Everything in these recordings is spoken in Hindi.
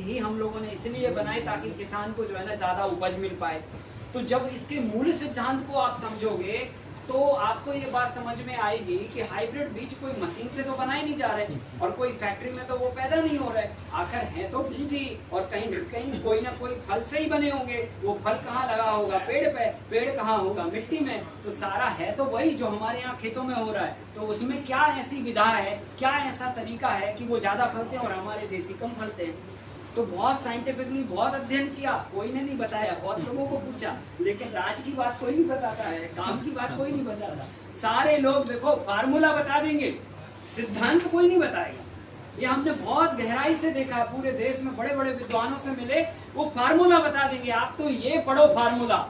ही हम लोगों ने इसलिए बनाए ताकि किसान को जो है ना ज़्यादा उपज मिल पाए। तो जब इसके मूल सिद्धांत को आप समझोगे तो आपको ये बात समझ में आएगी कि हाइब्रिड बीज कोई मशीन से तो बनाए नहीं जा रहे और कोई फैक्ट्री में तो वो पैदा नहीं हो रहे, आखिर है तो बीज ही, और कहीं कहीं कोई ना कोई फल से ही बने होंगे। वो फल कहाँ लगा होगा? पेड़ पे। पेड़ कहाँ होगा? मिट्टी में। तो सारा है तो वही जो हमारे यहाँ खेतों में हो रहा है। तो उसमें क्या ऐसी विधा है, क्या ऐसा तरीका है कि वो ज्यादा फलते हैं और हमारे देसी कम फलते हैं? तो बहुत साइंटिफिकली बहुत अध्ययन किया, कोई ने नहीं बताया, बहुत लोगों को पूछा, लेकिन राज की बात कोई नहीं बताता है, काम की बात कोई नहीं बताता। सारे लोग देखो फार्मूला बता देंगे, सिद्धांत कोई नहीं बताएगा। ये हमने बहुत गहराई से देखा, पूरे देश में बड़े बड़े विद्वानों से मिले, वो फार्मूला बता देंगे, आप तो ये पढ़ो फार्मूला,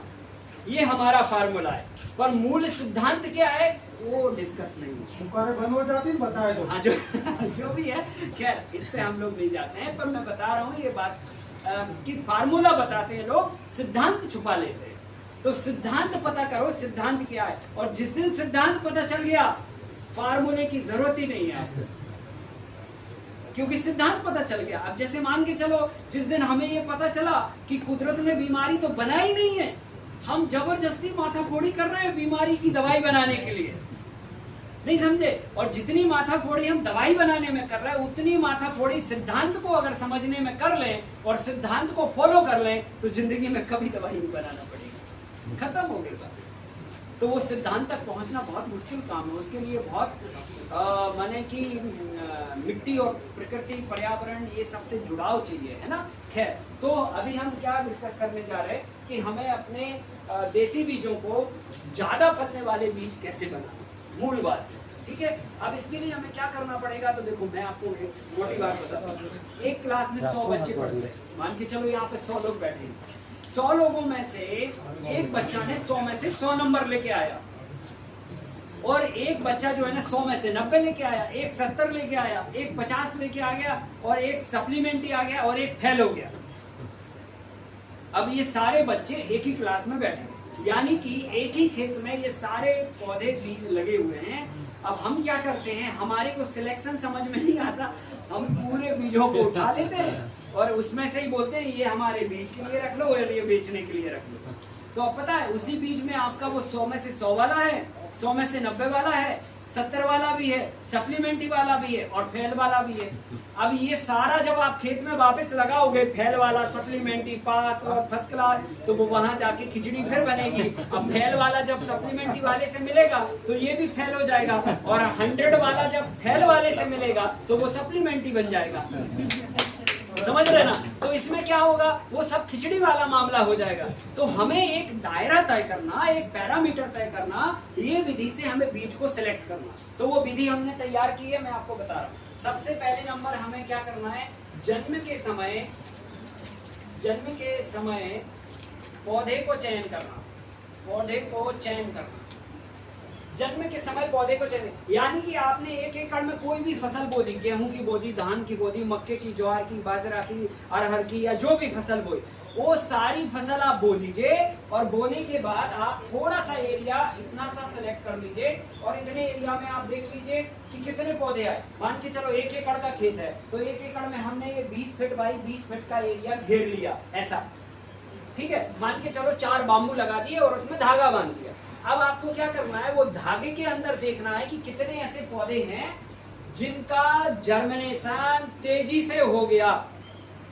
ये हमारा फार्मूला है, पर मूल सिद्धांत क्या है वो डिस्कस नहीं बताए तो। हाँ, जो भी है, खैर इस पे हम लोग नहीं जाते हैं, पर मैं बता रहा हूँ ये बात कि फार्मूला बताते हैं लोग, सिद्धांत छुपा लेते हैं। तो सिद्धांत पता करो, सिद्धांत क्या है, और जिस दिन सिद्धांत पता चल गया फार्मूले की जरूरत ही नहीं है आपको, क्योंकि सिद्धांत पता चल गया। अब जैसे मान के चलो, जिस दिन हमें ये पता चला कि कुदरत ने बीमारी तो बनाई नहीं है, हम जबरदस्ती माथाफोड़ी कर रहे हैं बीमारी की दवाई बनाने के लिए, नहीं समझे? और जितनी माथाफोड़ी हम दवाई बनाने में कर रहे हैं, उतनी माथाफोड़ी सिद्धांत को अगर समझने में कर लें और सिद्धांत को फॉलो कर लें तो जिंदगी में कभी दवाई नहीं बनाना पड़ेगा, खत्म हो गई बात। तो वो सिद्धांत तक पहुंचना बहुत मुश्किल काम है, उसके लिए बहुत माने कि मिट्टी और प्रकृति, पर्यावरण, ये सबसे जुड़ाव चाहिए, है ना। खैर, तो अभी हम क्या डिस्कस करने जा रहे हैं कि हमें अपने देसी बीजों को ज्यादा फलने वाले बीज कैसे बनाना, मूल बात है, ठीक है। अब इसके लिए हमें क्या करना पड़ेगा, तो देखो मैं आपको एक मोटी बात बताता हूँ। एक क्लास में 100 बच्चे पढ़ते हैं, मान के चलो यहाँ पे 100 लोग बैठे हैं, 100 लोगों में से एक बच्चा ने 100 में से 100 नंबर लेके आया, और एक बच्चा जो है ना 100 में से 90 लेके आया, एक 70 लेके आया, एक 50 लेके आ गया, और एक सप्लीमेंट्री आ गया, और एक फेल हो गया। अब ये सारे बच्चे एक ही क्लास में बैठे, यानी कि एक ही खेत में ये सारे पौधे बीज लगे हुए हैं। अब हम क्या करते हैं, हमारे को सिलेक्शन समझ में नहीं आता, हम पूरे बीजों को उठा लेते हैं और उसमें से ही बोलते हैं ये हमारे बीज के लिए रख लो और ये बेचने के लिए रख लो। तो अब पता है उसी बीज में आपका वो 100 में से 100 वाला है, 100 में से 90 वाला है, 70 वाला भी है, सप्लीमेंट्री वाला भी है, और फेल वाला भी है। अब ये सारा जब आप खेत में वापस लगाओगे, फेल वाला, सप्लीमेंट्री, पास और फर्स्ट क्लास, तो वो वहां जाके खिचड़ी फिर बनेगी। अब फेल वाला जब सप्लीमेंट्री वाले से मिलेगा तो ये भी फेल हो जाएगा, और 100 वाला जब फेल वाले से मिलेगा तो वो सप्लीमेंट्री बन जाएगा, समझ रहे ना। तो इसमें क्या होगा, वो सब खिचड़ी वाला मामला हो जाएगा। तो हमें एक दायरा तय करना, एक पैरामीटर तय करना, ये विधि से हमें बीज को सिलेक्ट करना। तो वो विधि हमने तैयार की है, मैं आपको बता रहा हूँ। सबसे पहले नंबर हमें क्या करना है, जन्म के समय पौधे को चयन करना, पौधे को चयन करना, जन्म के समय पौधे को चयन, यानी कि आपने 1 एकड़ में कोई भी फसल बो दी, गेहूं की बो दी, धान की बो दी, मक्के की, ज्वार की, बाजरा की, अरहर की, या जो भी फसल बोई, वो सारी फसल आप बो लीजिए, और बोने के बाद आप थोड़ा सा एरिया इतना सा सिलेक्ट कर लीजिए, और इतने एरिया में आप देख लीजिए कि कितने पौधे आए। मान के चलो 1 एकड़ का खेत है, तो 1 एकड़ में हमने ये 20 फीट बाई 20 फीट का एरिया घेर लिया, ऐसा, ठीक है। मान के चलो 4 बाम्बू लगा दिए और उसमें धागा बांध दिया। अब आपको क्या करना है, वो धागे के अंदर देखना है कि कितने ऐसे पौधे हैं जिनका जर्मिनेशन तेजी से हो गया।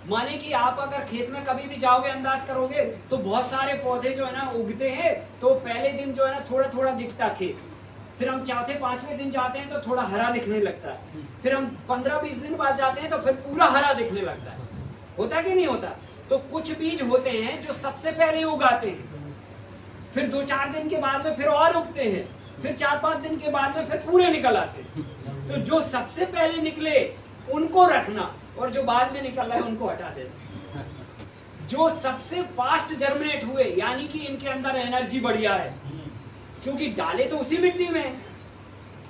माने कि आप अगर खेत में कभी भी जाओगे, अंदाज करोगे तो बहुत सारे पौधे जो है ना उगते हैं, तो पहले दिन जो है ना थोड़ा थोड़ा दिखता खेत, फिर हम चौथे 5वें दिन जाते हैं तो थोड़ा हरा दिखने लगता है, फिर हम 15-20 दिन बाद जाते हैं तो फिर पूरा हरा दिखने लगता है। होता कि नहीं होता? तो कुछ बीज होते हैं जो सबसे पहले उगाते हैं, फिर 2-4 दिन के बाद में फिर और उगते हैं, फिर 4-5 दिन के बाद में फिर पूरे निकल आते हैं। तो जो सबसे पहले निकले उनको रखना, और जो बाद में निकल रहे हैं उनको हटा देना। जो सबसे फास्ट जर्मिनेट हुए, यानी कि इनके अंदर एनर्जी बढ़िया है, क्योंकि डाले तो उसी मिट्टी में,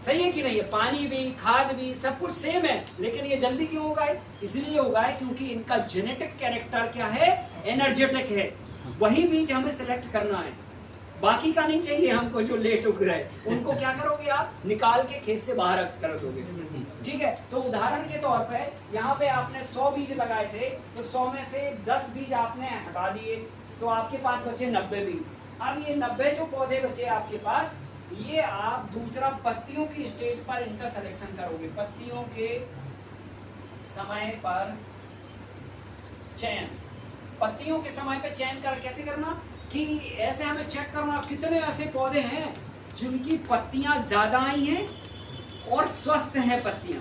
सही है कि नहीं है, पानी भी, खाद भी, सब कुछ सेम है, लेकिन ये जल्दी क्यों उगाए? इसलिए उगाए क्योंकि इनका जेनेटिक कैरेक्टर क्या है, एनर्जेटिक है। वही बीज हमें सिलेक्ट करना है, बाकी का नहीं चाहिए हमको जो लेट उग रहे, उनको क्या करोगे आप, निकाल के खेत से बाहर कर दोगे। ठीक है, तो उदाहरण के तौर पे यहाँ पे आपने 100 बीज लगाए थे, तो 100 में से 10 बीज आपने हटा दिए, तो आपके पास बचे 90 बीज। अब ये 90 जो पौधे बचे आपके पास, ये आप दूसरा पत्तियों की स्टेज पर इनका सिलेक्शन करोगे। पत्तियों के समय पर चयन, पत्तियों के समय पे चयन कर कैसे करना कि ऐसे हमें चेक करना कितने ऐसे पौधे हैं जिनकी पत्तियां ज्यादा आई हैं और स्वस्थ हैं पत्तियां।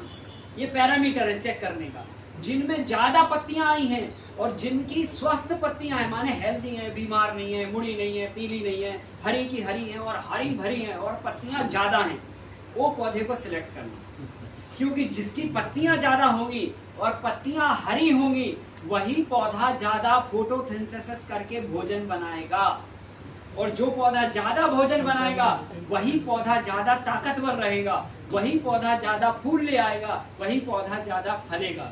ये पैरामीटर है चेक करने का, जिनमें ज्यादा पत्तियां आई हैं और जिनकी स्वस्थ पत्तियां हैं, माने हेल्दी हैं, बीमार नहीं है, मुड़ी नहीं है, पीली नहीं है, हरी की हरी है और हरी भरी है और पत्तियां ज्यादा हैं, वो पौधे को सिलेक्ट करना। क्योंकि जिसकी पत्तियां ज्यादा होंगी और पत्तियां हरी होंगी, वही पौधा ज्यादा फोटोसिंथेसिस करके भोजन बनाएगा, और जो पौधा ज्यादा भोजन बनाएगा वही पौधा ज्यादा ताकतवर रहेगा, वही पौधा ज्यादा फूल ले आएगा, वही पौधा ज्यादा फलेगा।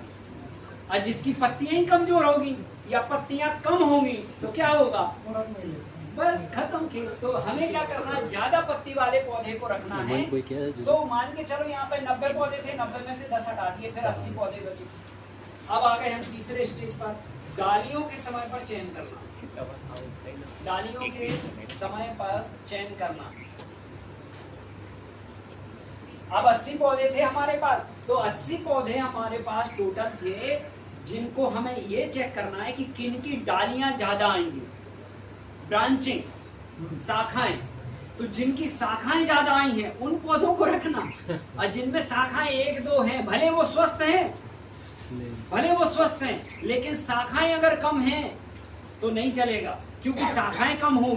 और जिसकी पत्तियां ही कमजोर होगी या पत्तियां कम होंगी तो क्या होगा, बस खत्म खेल। तो हमें क्या करना है, ज्यादा पत्ती वाले पौधे को रखना है। तो मान के चलो यहाँ पे 90 पौधे थे, 90 में से 10 हटा दिए, फिर 80 पौधे बचे। अब आ गए हम तीसरे स्टेज पर, डालियों के समय पर चयन करना। डालियों के समय पर चयन करना। अब 80 पौधे थे हमारे पास, तो 80 पौधे हमारे पास टोटल थे, जिनको हमें ये चेक करना है कि किन की डालियां ज्यादा आएंगी, ब्रांचिंग, शाखाएं। तो जिनकी शाखाएं ज्यादा आई हैं उन पौधों को रखना, और जिनमें शाखाएं 1-2 हैं, भले वो स्वस्थ हैं, भले वो स्वस्थ हैं, लेकिन शाखाएं अगर कम हैं तो नहीं चलेगा, क्योंकि शाखाएं कम होंगी